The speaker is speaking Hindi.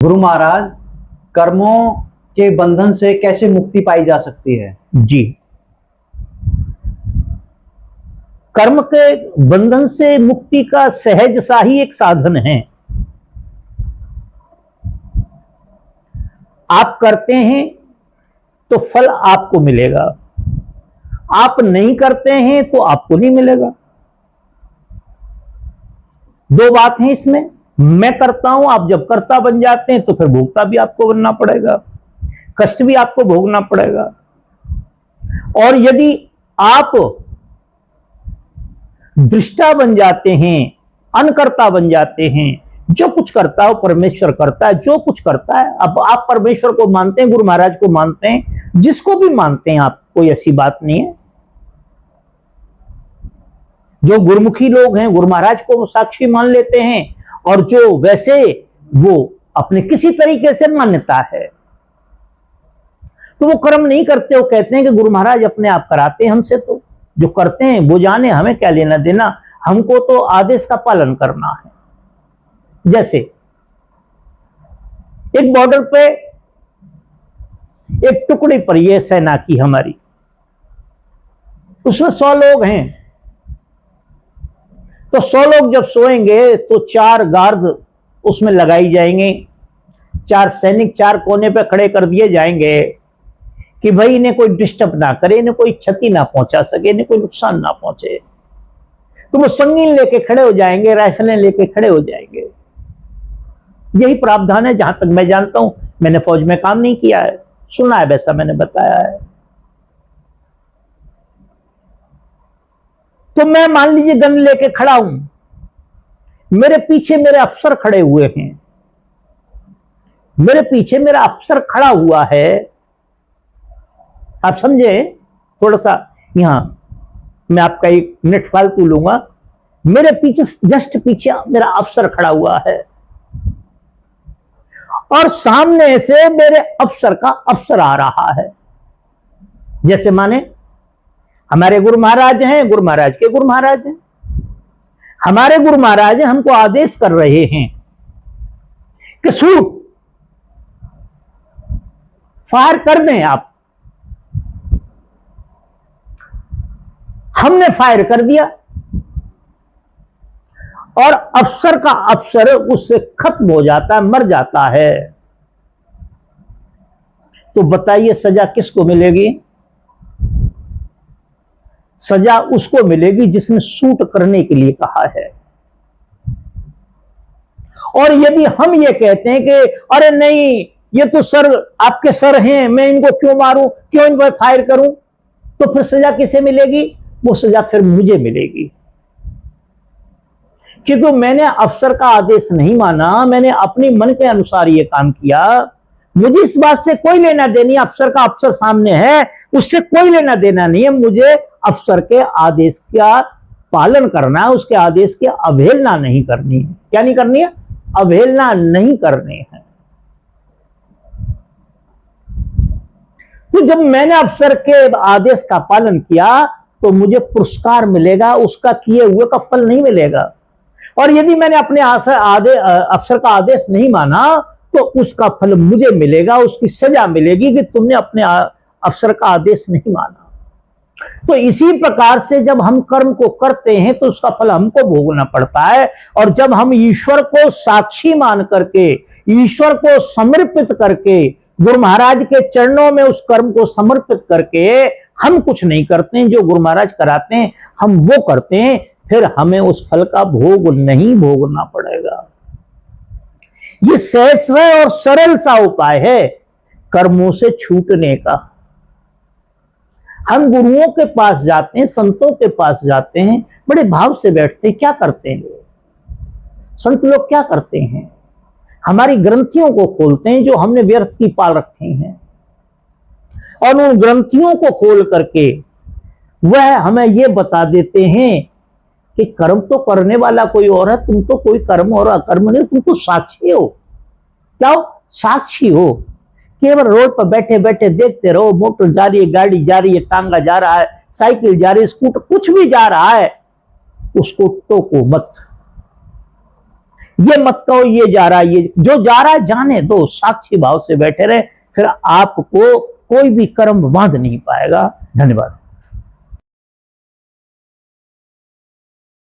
गुरु महाराज, कर्मों के बंधन से कैसे मुक्ति पाई जा सकती है? जी, कर्म के बंधन से मुक्ति का सहज सा ही एक साधन है। आप करते हैं तो फल आपको मिलेगा, आप नहीं करते हैं तो आपको नहीं मिलेगा। दो बात है इसमें। मैं करता हूं, आप जब कर्ता बन जाते हैं तो फिर भोगता भी आपको बनना पड़ेगा, कष्ट भी आपको भोगना पड़ेगा। और यदि आप दृष्टा बन जाते हैं, अनकर्ता बन जाते हैं, जो कुछ करता है परमेश्वर करता है, जो कुछ करता है। अब आप परमेश्वर को मानते हैं, गुरु महाराज को मानते हैं, जिसको भी मानते हैं आप, कोई ऐसी बात नहीं है। जो गुरुमुखी लोग हैं गुरु महाराज को साक्षी मान लेते हैं, और जो वैसे वो अपने किसी तरीके से मान्यता है तो वो कर्म नहीं करते। वो कहते हैं कि गुरु महाराज अपने आप कराते हैं हमसे, तो जो करते हैं वो जाने, हमें क्या लेना देना, हमको तो आदेश का पालन करना है। जैसे एक बॉर्डर पे एक टुकड़ी पड़ी है सेना की हमारी, उसमें 100 लोग हैं, तो 100 लोग जब सोएंगे तो 4 गार्ड उसमें लगाई जाएंगे, 4 सैनिक 4 कोने पे खड़े कर दिए जाएंगे कि भाई इन्हें कोई डिस्टर्ब ना करे, इन्हें कोई क्षति ना पहुंचा सके, इन्हें कोई नुकसान ना पहुंचे। तो वो संगीन लेके खड़े हो जाएंगे, राइफलें लेके खड़े हो जाएंगे। यही प्रावधान है जहां तक मैं जानता हूं। मैंने फौज में काम नहीं किया है, सुना है, वैसा मैंने बताया है। तो मैं मान लीजिए गन लेके खड़ा हूं, मेरे पीछे मेरे अफसर खड़े हुए हैं, मेरे पीछे मेरा अफसर खड़ा हुआ है। आप समझे? थोड़ा सा यहां मैं आपका 1 मिनट फालतू लूंगा। मेरे पीछे, जस्ट पीछे मेरा अफसर खड़ा हुआ है, और सामने से मेरे अफसर का अफसर आ रहा है। जैसे माने हमारे गुरु महाराज हैं, गुरु महाराज के गुरु महाराज हैं, हमारे गुरु महाराज हमको आदेश कर रहे हैं कि शूट, फायर कर दें आप। हमने फायर कर दिया और अफसर का अफसर उससे खत्म हो जाता है, मर जाता है। तो बताइए सजा किसको मिलेगी? सजा उसको मिलेगी जिसने शूट करने के लिए कहा है। और यदि हम ये कहते हैं कि अरे नहीं, ये तो सर आपके सर हैं, मैं इनको क्यों मारूं, क्यों इन पर फायर करूं, तो फिर सजा किसे मिलेगी? वो सजा फिर मुझे मिलेगी, क्योंकि मैंने अफसर का आदेश नहीं माना, मैंने अपने मन के अनुसार ये काम किया। मुझे इस बात से कोई लेना देनी, अफसर का अफसर सामने है, उससे कोई लेना देना नहीं है। मुझे अफसर के आदेश का पालन करना है, उसके आदेश की अवहेलना नहीं करनी है। क्या नहीं करनी है? अवहेलना नहीं करनी है। तो जब मैंने अफसर के आदेश का पालन किया तो मुझे पुरस्कार मिलेगा, उसका किए हुए का फल नहीं मिलेगा। और यदि मैंने अपने अफसर का आदेश नहीं माना तो उसका फल मुझे मिलेगा, उसकी सजा मिलेगी कि तुमने अपने अफसर का आदेश नहीं माना। तो इसी प्रकार से जब हम कर्म को करते हैं तो उसका फल हमको भोगना पड़ता है। और जब हम ईश्वर को साक्षी मान करके, ईश्वर को समर्पित करके, गुरु महाराज के चरणों में उस कर्म को समर्पित करके हम कुछ नहीं करते हैं, जो गुरु महाराज कराते हैं हम वो करते हैं, फिर हमें उस फल का भोग नहीं भोगना पड़ेगा। ये सहज और सरल सा उपाय है कर्मों से छूटने का। हम गुरुओं के पास जाते हैं, संतों के पास जाते हैं, बड़े भाव से बैठते हैं। क्या करते हैं संत लोग? क्या करते हैं? हमारी ग्रंथियों को खोलते हैं जो हमने व्यर्थ की पाल रखी हैं, और उन ग्रंथियों को खोल करके वह हमें यह बता देते हैं कि कर्म तो करने वाला कोई और है, तुम तो कोई कर्म और अकर्म नहीं, तुम तो साक्षी हो। क्या हो? साक्षी हो। केवल रोड पर बैठे बैठे देखते रहो, मोटर जा रही है, गाड़ी जा रही है, टांगा जा रहा है, साइकिल जा रही है, स्कूटर कुछ भी जा रहा है, उसको टोको मत। ये मत कहो ये जा रहा है, ये जो जा रहा है जाने दो, साक्षी भाव से बैठे रहे, फिर आपको कोई भी कर्म बांध नहीं पाएगा। धन्यवाद।